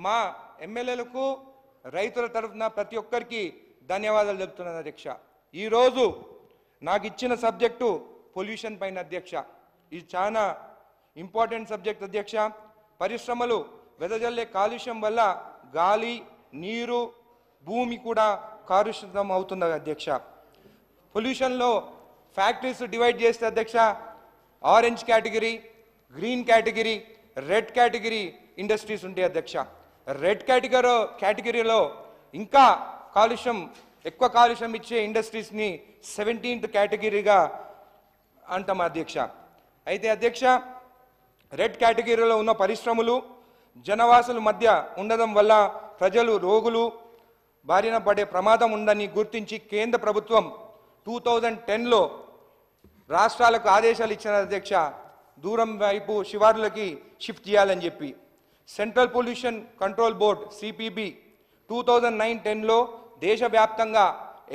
మా ఎమ్మెల్యేలకు రైతుల తరఫున ప్రతి ఒక్కరికి ధన్యవాదాలు చెప్తున్నాను అధ్యక్ష. ఈరోజు నాకు ఇచ్చిన సబ్జెక్టు పొల్యూషన్ పైన అధ్యక్ష. ఇది చాలా ఇంపార్టెంట్ సబ్జెక్ట్ అధ్యక్ష. పరిశ్రమలు వెదజల్లే కాలుష్యం వల్ల గాలి, నీరు, భూమి కూడా కాలుష్యం అవుతుంది అధ్యక్ష. పొల్యూషన్లో ఫ్యాక్టరీస్ డివైడ్ చేస్తే అధ్యక్ష orange category, green category, red category industries ఉంటాయి అధ్యక్ష. రెడ్ కేటగిరీలో ఇంకా ఎక్కువ కాలుష్యం ఇచ్చే ఇండస్ట్రీస్ని 17th కేటగిరీగా అంటాం అధ్యక్ష. అయితే అధ్యక్ష రెడ్ కేటగిరీలో ఉన్న పరిశ్రమలు జనవాసుల మధ్య ఉండడం వల్ల ప్రజలు రోగులు బారిన పడే ప్రమాదం ఉందని గుర్తించి కేంద్ర ప్రభుత్వం 2010లో రాష్ట్రాలకు ఆదేశాలు ఇచ్చిన అధ్యక్ష. దూరం వైపు శివార్లకి షిఫ్ట్ చేయాలని చెప్పి central pollution control board CPB 2009-10లో దేశవ్యాప్తంగా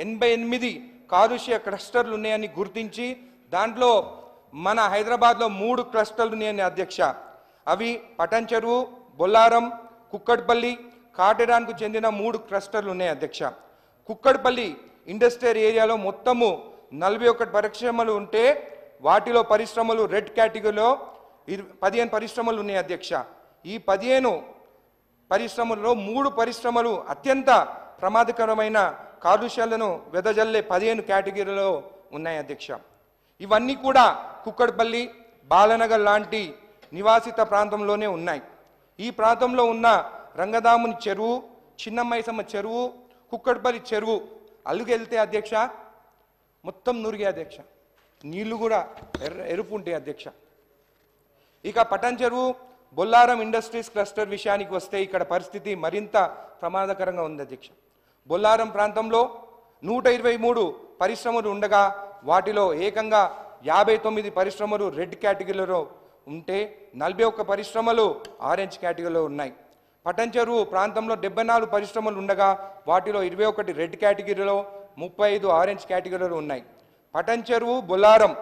88 కాలుష్య క్లస్టర్లు ఉన్నాయని గుర్తించి దాంట్లో మన హైదరాబాద్లో 3 క్లస్టర్లు ఉన్నాయని అధ్యక్ష. అవి పటన్ చెరువు, బొల్లారం, కుక్కట్పల్లి, కాటేరాన్కు చెందిన 3 క్లస్టర్లు ఉన్నాయి అధ్యక్ష. కుక్కట్పల్లి ఇండస్ట్రియల్ ఏరియాలో మొత్తము 41 పరిశ్రమలు ఉంటే వాటిలో పరిశ్రమలు రెడ్ కేటగిరీలో 15 పరిశ్రమలు ఉన్నాయి అధ్యక్ష. ఈ 15 పరిశ్రమల్లో 3 పరిశ్రమలు అత్యంత ప్రమాదకరమైన కాలుష్యాలను వెదజల్లే 15 కేటగిరీలో ఉన్నాయి అధ్యక్ష. ఇవన్నీ కూడా కుక్కట్పల్లి, బాలనగర్ లాంటి నివాసిత ప్రాంతంలోనే ఉన్నాయి. ఈ ప్రాంతంలో ఉన్న రంగదాముని చెరువు, చిన్నమైసమ్మ చెరువు, కుక్కట్పల్లి చెరువు అల్లుకెళ్తే అధ్యక్ష మొత్తం నురిగే అధ్యక్ష. నీళ్లు కూడా ఎరుపు ఉంటాయి అధ్యక్ష. ఇక పటన్ చెరువు, బొల్లారం ఇండస్ట్రీస్ క్లస్టర్ విషయానికి వస్తే ఇక్కడ పరిస్థితి మరింత ప్రమాదకరంగా ఉంది అధ్యక్ష. బొల్లారం ప్రాంతంలో 123 పరిశ్రమలు ఉండగా వాటిలో ఏకంగా 59 పరిశ్రమలు రెడ్ కేటగిరీలో ఉంటే 41 పరిశ్రమలు ఆరెంజ్ కేటగిరీలో ఉన్నాయి. పటన్ చెరువు ప్రాంతంలో 74 పరిశ్రమలు ఉండగా వాటిలో 21 రెడ్ కేటగిరీలో, 35 ఆరెంజ్ కేటగిరీలో ఉన్నాయి. పటన్ చెరువు, బొల్లారం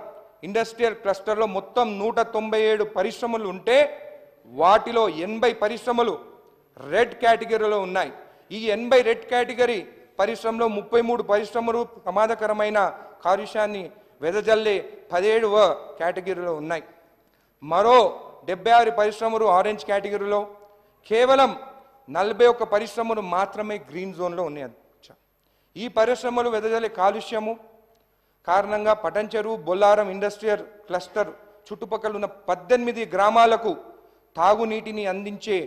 ఇండస్ట్రియల్ క్లస్టర్లో మొత్తం 197 పరిశ్రమలు ఉంటే వాటిలో 80 పరిశ్రమలు రెడ్ కేటగిరీలో ఉన్నాయి. ఈ 80 రెడ్ కేటగిరీ పరిశ్రమలో 33 పరిశ్రమలు ప్రమాదకరమైన కాలుష్యాన్ని వెదజల్లే 17వ కేటగిరీలో ఉన్నాయి. మరో 76 పరిశ్రమలు ఆరెంజ్ కేటగిరీలో, కేవలం 41 పరిశ్రమలు మాత్రమే గ్రీన్ జోన్లో ఉన్నాయి. ఈ పరిశ్రమలు వెదజల్లే కాలుష్యము కారణంగా పటన్ చెరువు, బొల్లారం ఇండస్ట్రియల్ క్లస్టర్ చుట్టుపక్కల ఉన్న 18 గ్రామాలకు తాగునీటిని అందించే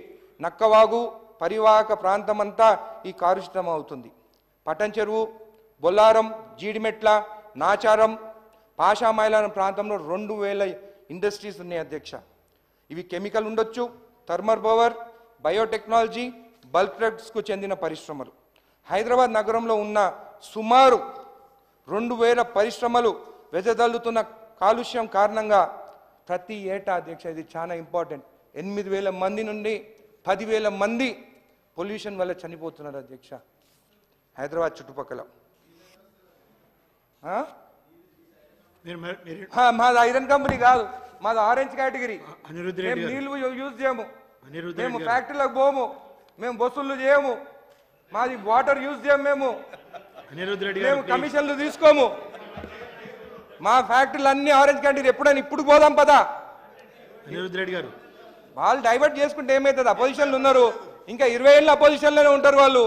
నక్కవాగు పరివాహక ప్రాంతమంతా ఈ కాలుష్యం అవుతుంది. పటన్ చెరువు, బొల్లారం, జీడిమెట్ల, నాచారం, పాషామైలారం ప్రాంతంలో 2000 ఇండస్ట్రీస్ ఉన్నాయి అధ్యక్ష. ఇవి కెమికల్ ఉండొచ్చు, థర్మల్ పవర్, బయోటెక్నాలజీ, బల్క్ డ్రగ్స్కు చెందిన పరిశ్రమలు. హైదరాబాద్ నగరంలో ఉన్న సుమారు 2000 పరిశ్రమలు వెదజల్లుతున్న కాలుష్యం కారణంగా ప్రతి ఏటా అధ్యక్ష, ఇది చాలా ఇంపార్టెంట్, 8000 మంది నుండి 10,000 మంది పొల్యూషన్ వల్ల చనిపోతున్నారు అధ్యక్ష హైదరాబాద్ చుట్టుపక్కల. మాది ఐరన్ కంపెనీ కాదు, మాది ఆరెంజ్ కేటగిరీ. మేము నీళ్లు యూజ్ చేయము, మేము ఫ్యాక్టరీలకు పోము, మేము బస్సులు చేయము, మాది వాటర్ యూజ్ చేయము, మేము కమిషన్లు తీసుకోము. మా ఫ్యాక్టరీలు అన్ని ఆరెంజ్ కేటగిరీ. ఎప్పుడైనా ఇప్పుడు పోదాం పదా. అనిరుద్ధ్ రెడ్డి గారు వాళ్ళు డైవర్ట్ చేసుకుంటే ఏమవుతుంది? అపోజిషన్లు ఉన్నారు, ఇంకా 20 ఏళ్ళ అపోజిషన్లోనే ఉంటారు వాళ్ళు.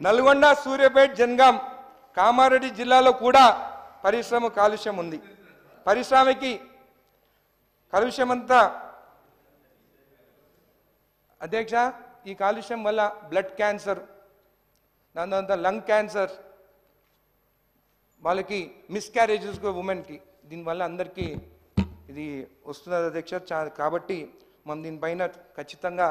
నల్గొండ, సూర్యాపేట, జనగాం, కామారెడ్డి జిల్లాలో కూడా పరిశ్రమ కాలుష్యం ఉంది. పరిశ్రమకి కాలుష్యం అంతా అధ్యక్ష, ఈ కాలుష్యం వల్ల బ్లడ్ క్యాన్సర్, దాని తర్వాత లంగ్ క్యాన్సర్, వాళ్ళకి మిస్క్యారేజెస్ ఉమెన్కి, దీనివల్ల అందరికీ ఇది వస్తున్నది అధ్యక్ష. కాబట్టి మనం దీనిపైన ఖచ్చితంగా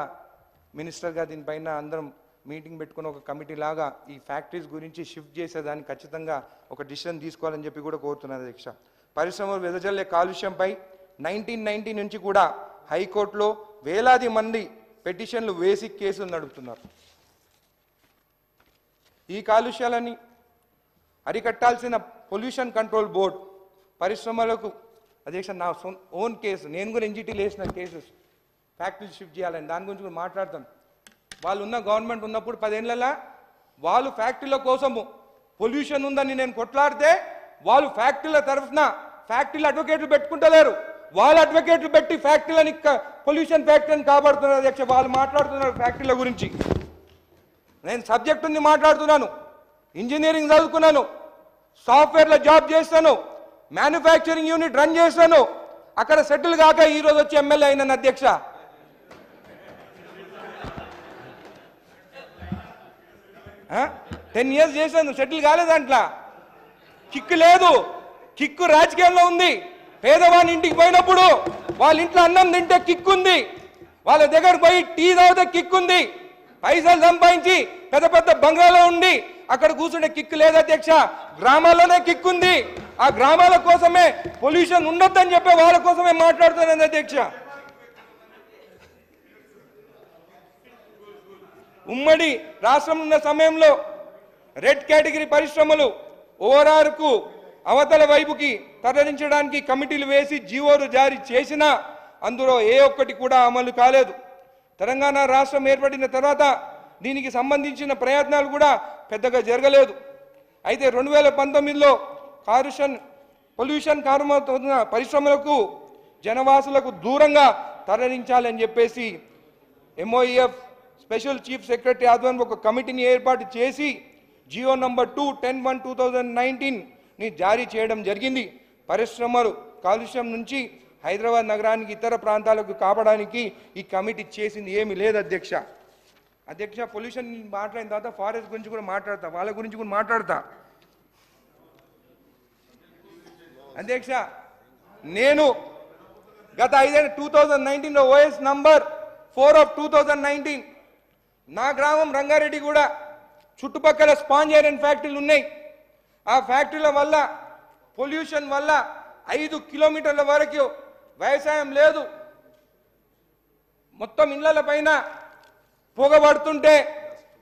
మినిస్టర్గా దీనిపైన అందరం మీటింగ్ పెట్టుకుని ఒక కమిటీ లాగా ఈ ఫ్యాక్టరీస్ గురించి షిఫ్ట్ చేసేదానికి ఖచ్చితంగా ఒక డిసిషన్ తీసుకోవాలని చెప్పి కూడా కోరుతున్నారు అధ్యక్ష. పరిశ్రమలు వెదజల్లే కాలుష్యంపై 1990 నుంచి కూడా హైకోర్టులో వేలాది మంది పిటిషన్లు వేసి కేసులు నడుపుతున్నారు. ఈ కాలుష్యాలని అరికట్టాల్సిన పొల్యూషన్ కంట్రోల్ బోర్డ్ పరిశ్రమలకు అధ్యక్ష నా ఓన్ కేసు, నేను కూడా ఎన్జిటీలో వేసిన కేసెస్ ఫ్యాక్టరీలు షిఫ్ట్ చేయాలని, దాని గురించి కూడా మాట్లాడతాను. వాళ్ళు ఉన్న గవర్నమెంట్ ఉన్నప్పుడు 10 ఏళ్ళ వాళ్ళు ఫ్యాక్టరీల కోసము పొల్యూషన్ ఉందని నేను కొట్లాడితే వాళ్ళు ఫ్యాక్టరీల తరఫున ఫ్యాక్టరీల అడ్వకేట్లు పెట్టుకుంటలేరు, వాళ్ళ అడ్వకేట్లు పెట్టి ఫ్యాక్టరీలని పొల్యూషన్ ఫ్యాక్టరీని కాపాడుతున్నారు. అధ్యక్ష వాళ్ళు మాట్లాడుతున్నారు ఫ్యాక్టరీల గురించి. నేను సబ్జెక్ట్ ఉంది మాట్లాడుతున్నాను, ఇంజనీరింగ్ చదువుకున్నాను, సాఫ్ట్వేర్లో జాబ్ చేస్తాను, మ్యానుఫ్యాక్చరింగ్ యూనిట్ రన్ చేస్తాను, అక్కడ సెటిల్ కాక ఈరోజు వచ్చి ఎమ్మెల్యే అయినాను. అధ్యక్ష 10 years చేశాను, సెటిల్ కాలేదు. దాంట్లో కిక్కు లేదు, కిక్కు రాజకీయంలో ఉంది. పేదవాని ఇంటికి పోయినప్పుడు వాళ్ళ ఇంట్లో అన్నం తింటే కిక్కు ఉంది, వాళ్ళ దగ్గర పోయి టీ తాగితే కిక్కు ఉంది, పైసలు సంపాదించి పెద్ద పెద్ద బంగ్లాలో ఉండి అక్కడ కూర్చుంటే కిక్కు లేదు. అధ్యక్ష గ్రామాల్లోనే కిక్కు ఉంది. ఆ గ్రామాల కోసమే పొల్యూషన్ ఉండొద్దని చెప్పే వాళ్ళ కోసమే మాట్లాడుతున్నాను. అధ్యక్ష ఉమ్మడి రాష్ట్రం ఉన్న సమయంలో రెడ్ కేటగిరీ పరిశ్రమలు ఓఆర్ఆర్కు అవతల వైపుకి తరలించడానికి కమిటీలు వేసి జీవోలు జారీ చేసినా అందులో ఏ ఒక్కటి కూడా అమలు కాలేదు. తెలంగాణ రాష్ట్రం ఏర్పడిన తర్వాత దీనికి సంబంధించిన ప్రయత్నాలు కూడా పెద్దగా జరగలేదు. అయితే 2019లో పొల్యూషన్ కారణమవుతున్న పరిశ్రమలకు జనవాసులకు దూరంగా తరలించాలని చెప్పేసి MOEF స్పెషల్ చీఫ్ సెక్రటరీ ఆధ్వర్యంలో ఒక కమిటీని ఏర్పాటు చేసి జియో నంబర్ 2/10/2019ని జారీ చేయడం జరిగింది. పరిశ్రమలు కాలుష్యం నుంచి హైదరాబాద్ నగరానికి ఇతర ప్రాంతాలకు కాపాడడానికి ఈ కమిటీ చేసింది ఏమీ లేదు. అధ్యక్ష పొల్యూషన్ మాట్లాడిన తర్వాత ఫారెస్ట్ గురించి కూడా మాట్లాడతా, వాళ్ళ గురించి కూడా మాట్లాడతా. అధ్యక్ష నేను గత 2019లో OS నంబర్ 4/2019 నా గ్రామం రంగారెడ్డి కూడా చుట్టుపక్కల స్పాంజ్ ఐరన్ ఫ్యాక్టరీలు ఉన్నాయి. ఆ ఫ్యాక్టరీల వల్ల పొల్యూషన్ వల్ల 5 కిలోమీటర్ల వరకు వ్యవసాయం లేదు. మొత్తం ఇళ్ల పైన పొగ పడుతుంటే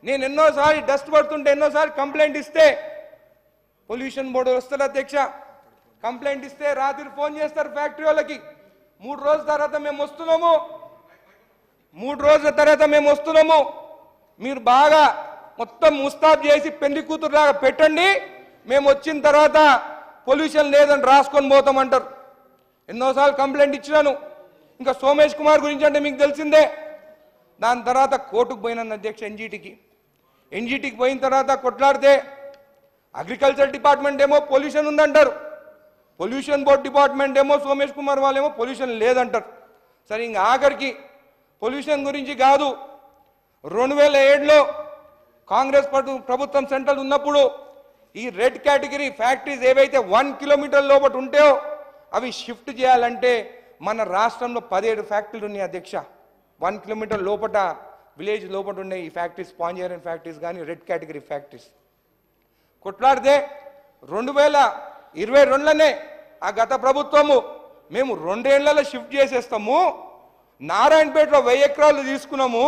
నేను ఎన్నోసారి డస్ట్ పడుతుంటే ఎన్నోసారి కంప్లైంట్ ఇస్తే పొల్యూషన్ బోర్డు వస్తారు. అధ్యక్ష కంప్లైంట్ ఇస్తే రాత్రి ఫోన్ చేస్తారు ఫ్యాక్టరీ వాళ్ళకి, 3 రోజుల తర్వాత మేము వస్తున్నాము, మీరు బాగా మొత్తం ముస్తాబ్ చేసి పెళ్లి కూతురులాగా పెట్టండి, మేము వచ్చిన తర్వాత పొల్యూషన్ లేదని రాసుకొని పోతామంటారు. ఎన్నోసార్లు కంప్లైంట్ ఇచ్చినాను. ఇంకా సోమేష్ కుమార్ గురించి అంటే మీకు తెలిసిందే. దాని తర్వాత కోర్టుకు పోయినాను అధ్యక్ష, ఎన్జిటికి పోయిన తర్వాత కొట్లాడితే అగ్రికల్చర్ డిపార్ట్మెంట్ ఏమో పొల్యూషన్ ఉందంటారు, పొల్యూషన్ బోర్డ్ డిపార్ట్మెంట్ ఏమో సోమేష్ కుమార్ వాళ్ళేమో పొల్యూషన్ లేదంటారు. సరే ఇంకా ఆఖరికి పొల్యూషన్ గురించి కాదు, 2007లో కాంగ్రెస్ ప్రభుత్వం సెంట్రల్ ఉన్నప్పుడు ఈ రెడ్ కేటగిరీ ఫ్యాక్టరీస్ ఏవైతే 1 కిలోమీటర్ లోపల ఉంటాయో అవి షిఫ్ట్ చేయాలంటే మన రాష్ట్రంలో 17 ఫ్యాక్టరీలు ఉన్నాయి. అధ్యక్ష 1 కిలోమీటర్ లోపల విలేజ్ లోపల ఉన్నాయి ఈ ఫ్యాక్టరీస్, స్పాంజ్ ఐరన్ ఫ్యాక్టరీస్ కానీ రెడ్ కేటగిరీ ఫ్యాక్టరీస్. కొట్లాడితే 2022లోనే ఆ గత ప్రభుత్వము మేము 2 ఏళ్లలో షిఫ్ట్ చేసేస్తాము, నారాయణపేటలో 1000 ఎకరాలు తీసుకున్నాము,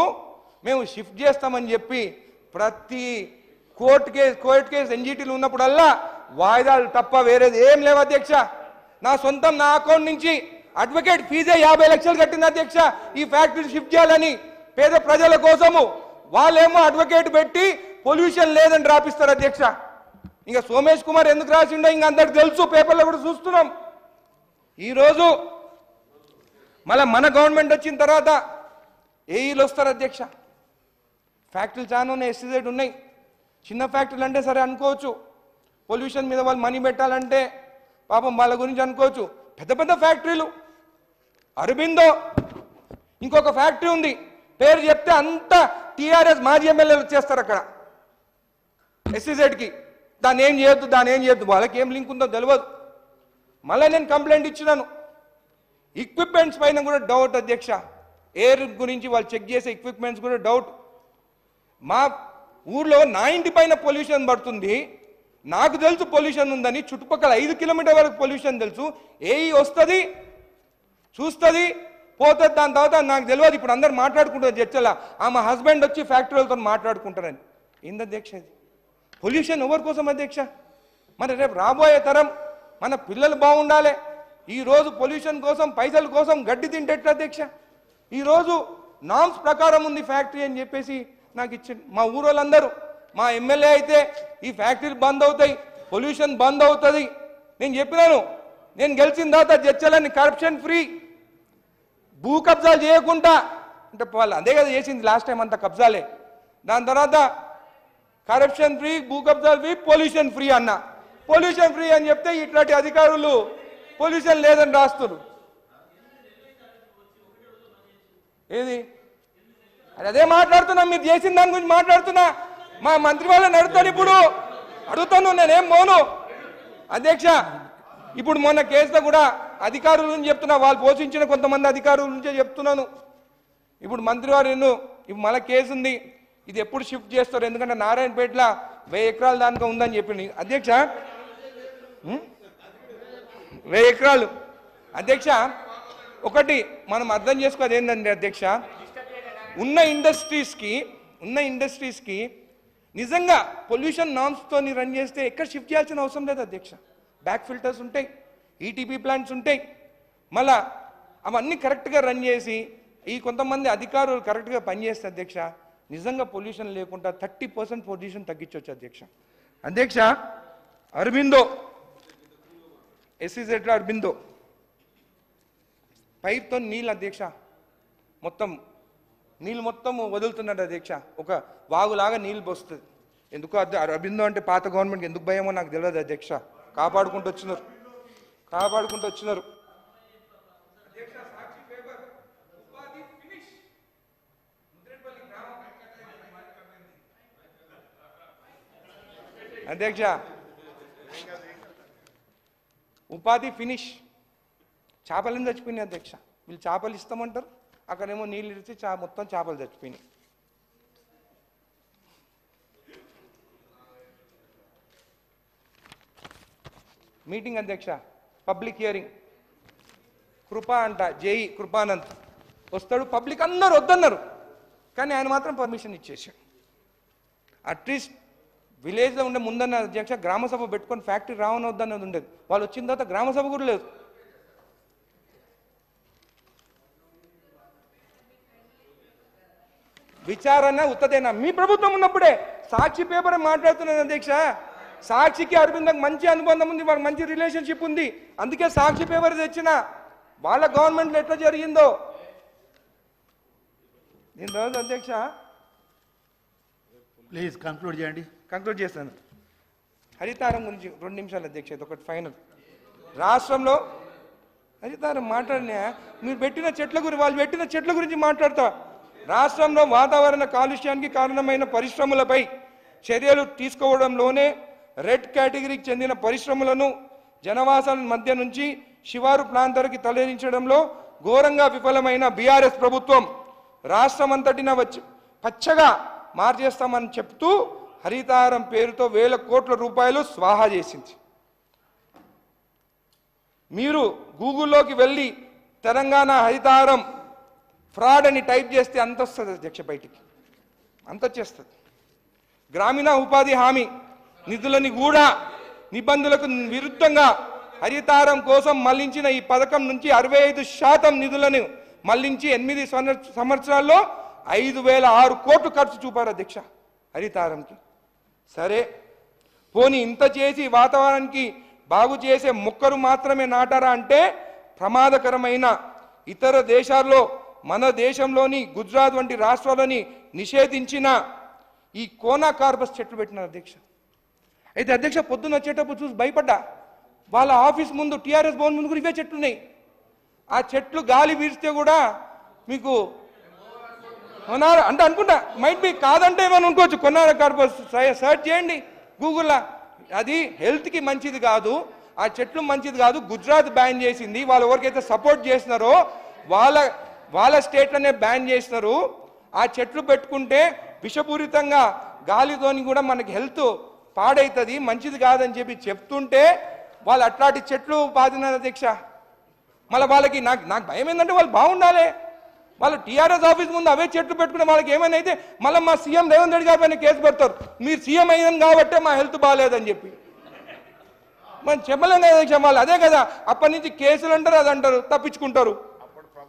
మేము షిఫ్ట్ చేస్తామని చెప్పి ప్రతి కోర్టు కేసు ఎన్జిటీలు ఉన్నప్పుడల్లా వాయిదాలు తప్ప వేరేది ఏం లేవు. అధ్యక్ష నా అకౌంట్ నుంచి అడ్వకేట్ ఫీజే 50 లక్షలు కట్టింది. అధ్యక్ష ఈ ఫ్యాక్టరీ షిఫ్ట్ చేయాలని పేద ప్రజల కోసము, వాళ్ళేమో అడ్వకేట్ పెట్టి పొల్యూషన్ లేదని రాపిస్తారు. అధ్యక్ష ఇంకా సోమేష్ కుమార్ ఎందుకు రాసిండో ఇంకా అందరికి తెలుసు, పేపర్లో కూడా చూస్తున్నాం. ఈరోజు మళ్ళీ మన గవర్నమెంట్ వచ్చిన తర్వాత ఏఈలు వస్తారు. అధ్యక్ష ఫ్యాక్టరీలు చాలా ఉన్నాయి, SEZ ఉన్నాయి. చిన్న ఫ్యాక్టరీలు అంటే సరే అనుకోవచ్చు, పొల్యూషన్ మీద వాళ్ళు మనీ పెట్టాలంటే పాపం వాళ్ళ గురించి అనుకోవచ్చు. పెద్ద పెద్ద ఫ్యాక్టరీలు, అరబిందో ఇంకొక ఫ్యాక్టరీ ఉంది, పేరు చెప్తే అంతా TRS మాజీ ఎమ్మెల్యేలు వచ్చేస్తారు అక్కడ SEZకి. దాన్ని ఏం చేయొద్దు, వాళ్ళకి ఏం లింక్ ఉందో తెలియదు. మళ్ళీ నేను కంప్లైంట్ ఇచ్చినాను. ఎక్విప్మెంట్స్ పైన కూడా డౌట్. అధ్యక్ష ఎయిర్ గురించి వాళ్ళు చెక్ చేసే ఎక్విప్మెంట్స్ కూడా డౌట్. మా ఊర్లో 90 పైన పొల్యూషన్ పడుతుంది, నాకు తెలుసు పొల్యూషన్ ఉందని, చుట్టుపక్కల 5 కిలోమీటర్ వరకు పొల్యూషన్ తెలుసు. ఏఈ వస్తుంది, చూస్తుంది, పోతుంది. దాని తర్వాత నాకు తెలియదు. ఇప్పుడు అందరు మాట్లాడుకుంటారు చర్చలా, ఆమె హస్బెండ్ వచ్చి ఫ్యాక్టరీలతో మాట్లాడుకుంటారని. ఏంది అధ్యక్ష ఇది? పొల్యూషన్ ఎవరి కోసం అధ్యక్ష? మరి రేపు రాబోయే తరం మన పిల్లలు బాగుండాలి, ఈరోజు పొల్యూషన్ కోసం పైసల కోసం గడ్డి తింటేట్ల అధ్యక్ష. ఈరోజు నామ్స్ ప్రకారం ఉంది ఫ్యాక్టరీ అని చెప్పేసి నాకు ఇచ్చింది. మా ఊరోళ్ళందరూ, మా ఎమ్మెల్యే అయితే ఈ ఫ్యాక్టరీలు బంద్ అవుతాయి, పొల్యూషన్ బంద్ అవుతుంది. నేను చెప్పినాను, నేను గెలిచిన తర్వాత జడ్చలని కరప్షన్ ఫ్రీ, భూ కబ్జాలు చేయకుండా, అంటే వాళ్ళు అదే కదా చేసింది లాస్ట్ టైం అంతా కబ్జాలే. దాని తర్వాత కరప్షన్ ఫ్రీ, భూ కబ్జాలు ఫ్రీ, పొల్యూషన్ ఫ్రీ అన్న. పొల్యూషన్ ఫ్రీ అని చెప్తే ఇట్లాంటి అధికారులు పొల్యూషన్ లేదని రాస్తున్నారు. ఏది అదే మాట్లాడుతున్నా, మీరు చేసిన దాని గురించి మాట్లాడుతున్నా. మా మంత్రి వాళ్ళని అడుగుతాను, ఇప్పుడు అడుగుతాను, నేనేం మోను అధ్యక్ష. ఇప్పుడు మొన్న కేసులో కూడా అధికారుల నుంచి చెప్తున్నా, వాళ్ళు పోషించిన కొంతమంది అధికారుల నుంచే చెప్తున్నాను. ఇప్పుడు మంత్రి వారు ఇప్పుడు మళ్ళీ కేసు ఉంది, ఇది ఎప్పుడు షిఫ్ట్ చేస్తారు, ఎందుకంటే నారాయణపేటలో 1000 ఎకరాల దానికా ఉందని చెప్పింది అధ్యక్ష. 1000 ఎకరాలు అధ్యక్ష. ఒకటి మనం అర్థం చేసుకోవాలి ఏంటంటే అధ్యక్ష, ఉన్న ఇండస్ట్రీస్కి నిజంగా పొల్యూషన్ నామ్స్తో రన్ చేస్తే ఎక్కడ షిఫ్ట్ చేయాల్సిన అవసరం లేదు అధ్యక్ష. బ్యాక్ ఫిల్టర్స్ ఉంటాయి, ఈటీపీ ప్లాంట్స్ ఉంటాయి, మళ్ళా అవన్నీ కరెక్ట్గా రన్ చేసి ఈ కొంతమంది అధికారులు కరెక్ట్గా పనిచేస్తే అధ్యక్ష నిజంగా పొల్యూషన్ లేకుండా 30% పొల్యూషన్ తగ్గించవచ్చు అధ్యక్ష. అధ్యక్ష అరబిందో SEZలో అరబిందో పైప్తో నీళ్ళు అధ్యక్ష, మొత్తం నీళ్ళు మొత్తం వదులుతున్నాడు అధ్యక్ష, ఒక వాగులాగా నీళ్ళు పోస్తుంది. ఎందుకో అరబిందో అంటే పాత గవర్నమెంట్కి ఎందుకు భయమో నాకు తెలియదు అధ్యక్ష. కాపాడుకుంటూ వచ్చినారు. అధ్యక్ష ఉపాధి ఫినిష్, చేపలను చచ్చిపోయినాయి అధ్యక్ష. వీళ్ళు చేపలు ఇస్తామంటారు, అక్కడేమో నీళ్ళు ఇచ్చి మొత్తం చేపలు చచ్చిపోయినాయి. మీటింగ్ అధ్యక్ష, పబ్లిక్ హియరింగ్, కృపా అంట, జేఈ కృపానంద్ వస్తాడు, పబ్లిక్ అందరూ వద్దన్నారు, కానీ ఆయన మాత్రం పర్మిషన్ ఇచ్చేసాడు. అట్లీస్ట్ విలేజ్లో ఉండే ముందన్న అధ్యక్ష గ్రామ సభ పెట్టుకొని ఫ్యాక్టరీ రావని వద్దన్నది ఉండేది, వాళ్ళు వచ్చిన తర్వాత గ్రామ సభ కూడా లేదు. విచారణ ఉత్తదేనా? మీ ప్రభుత్వం ఉన్నప్పుడే సాక్షి పేపర్ మాట్లాడుతున్నది అధ్యక్ష. సాక్షికి అరవిందకు మంచి అనుబంధం ఉంది, వాళ్ళకి మంచి రిలేషన్షిప్ ఉంది, అందుకే సాక్షి పేపర్ తెచ్చిన. వాళ్ళ గవర్నమెంట్లో ఎట్లా జరిగిందో దీని రోజు అధ్యక్ష. ప్లీజ్ కంక్లూడ్ చేయండి. కంక్లూడ్ చేస్తాను. హరితారం గురించి 2 నిమిషాలు అధ్యక్ష, ఇది ఒకటి ఫైనల్. రాష్ట్రంలో హరితారం మాట్లాడినా మీరు పెట్టిన చెట్ల గురించి, వాళ్ళు పెట్టిన చెట్ల గురించి మాట్లాడతా. రాష్ట్రంలో వాతావరణ కాలుష్యానికి కారణమైన పరిశ్రమలపై చర్యలు తీసుకోవడంలోనే రెడ్ కేటగిరీకి చెందిన పరిశ్రమలను జనవాసాల మధ్య నుంచి శివారు ప్రాంతానికి తరలించడంలో ఘోరంగా విఫలమైన బీఆర్ఎస్ ప్రభుత్వం రాష్ట్రమంతటిన వచ్చి పచ్చగా మార్చేస్తామని చెప్తూ హరితారం పేరుతో 1000 కోట్ల రూపాయలు స్వాహా చేసింది. మీరు గూగుల్లోకి వెళ్ళి తెలంగాణ హరితారం ఫ్రాడ్ అని టైప్ చేస్తే అంత వస్తుంది అధ్యక్ష, బయటికి అంత వచ్చేస్తుంది. గ్రామీణ ఉపాధి హామీ నిధులని కూడా నిబంధనలకు విరుద్ధంగా హరితారం కోసం మళ్లించిన ఈ పథకం నుంచి 65% నిధులను మళ్లించి 8 సంవత్సరాల్లో 5006 కోట్లు ఖర్చు చూపారు అధ్యక్ష హరితారంకి. సరే పోనీ ఇంత చేసి వాతావరణానికి బాగు చేసే మొక్కలు మాత్రమే నాటారా అంటే ప్రమాదకరమైన ఇతర దేశాల్లో మన దేశంలోని గుజరాత్ వంటి రాష్ట్రాలని నిషేధించిన ఈ కోనా కార్బస్ చెట్లు పెట్టినారు అధ్యక్ష. అయితే అధ్యక్ష పొద్దున్న వచ్చేటప్పుడు చూసి భయపడ్డా, వాళ్ళ ఆఫీస్ ముందు టీఆర్ఎస్ భవన్ ముందు కూడా ఇవే చెట్లు ఉన్నాయి. ఆ చెట్లు గాలి వీరిస్తే కూడా మీకు అంటే అనుకుంటా మైట్ బి, కాదంటే ఏమైనా అనుకోవచ్చు. కొన్నార కార్బస్ సర్చ్ చేయండి గూగుల్లో. అది హెల్త్కి మంచిది కాదు, ఆ చెట్లు మంచిది కాదు. గుజరాత్ బ్యాన్ చేసింది, వాళ్ళు ఎవరికైతే సపోర్ట్ చేసినారో వాళ్ళ స్టేట్లోనే బ్యాన్ చేసినారు. ఆ చెట్లు పెట్టుకుంటే విషపూరితంగా గాలితోని కూడా మనకి హెల్త్ పాడవుతుంది, మంచిది కాదని చెప్పి చెప్తుంటే వాళ్ళు అట్లాంటి చెట్లు పాదినారు అధ్యక్ష. మళ్ళీ వాళ్ళకి నాకు భయం ఏంటంటే వాళ్ళు బాగుండాలి. వాళ్ళు టీఆర్ఎస్ ఆఫీస్ ముందు అవే చెట్లు పెట్టుకునే వాళ్ళకి ఏమైనా అయితే మళ్ళీ మా సీఎం రేవంత్ రెడ్డి గారి పైన కేసు పెడతారు, మీరు సీఎం అయ్యాను కాబట్టే మా హెల్త్ బాగాలేదని చెప్పి. మనం చెప్పలేం కదా అధ్యక్ష, వాళ్ళు అదే కదా అప్పటి నుంచి కేసులు అంటారు, అది అంటారు, తప్పించుకుంటారు.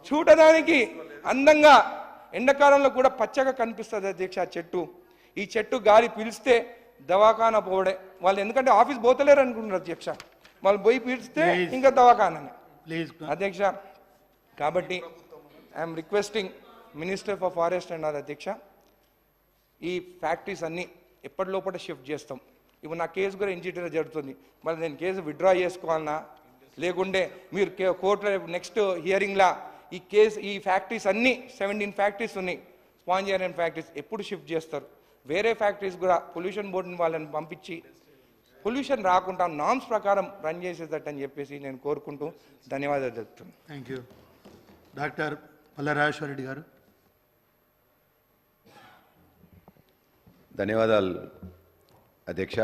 చూడడానికి అందంగా ఎండాకాలంలో కూడా పచ్చగా కనిపిస్తుంది అధ్యక్ష ఆ చెట్టు. ఈ చెట్టు గాలి పీల్స్తే దవాఖానా పోవడే వాళ్ళు, ఎందుకంటే ఆఫీస్ పోతలేరు అనుకుంటున్నారు అధ్యక్ష, వాళ్ళు పోయి పీల్స్తే ఇంకా దవాఖాననే ప్లీజ్ అధ్యక్ష. కాబట్టి I'm requesting minister for forest and అధ్యక్ష, ఈ ఫ్యాక్టరీస్ అన్నీ ఎప్పటిలోపల షిఫ్ట్ చేస్తాం. ఇప్పుడు నా కేసు కూడా ఎన్జిటీలో జరుగుతుంది, మరి నేను కేసు విత్డ్రా చేసుకోవాలన్నా, లేకుంటే మీరు కోర్టులో నెక్స్ట్ హియరింగ్లా ఈ కేసు ఈ ఫ్యాక్టరీస్ అన్నీ 17 ఫ్యాక్టరీస్ ఉన్నాయి, స్పాంజియర్ ఫ్యాక్టరీస్ ఎప్పుడు షిఫ్ట్ చేస్తారు? వేరే ఫ్యాక్టరీస్ కూడా పొల్యూషన్ బోర్డుని వాళ్ళని పంపించి పొల్యూషన్ రాకుండా నామ్స్ ప్రకారం రన్ చేసేటట్టు అని చెప్పేసి నేను కోరుకుంటూ ధన్యవాదాలు తెలుపుతున్నాను. Thank you. Doctor Palla Rajeshwara Reddy గారు. ధన్యవాదాలు అధ్యక్ష.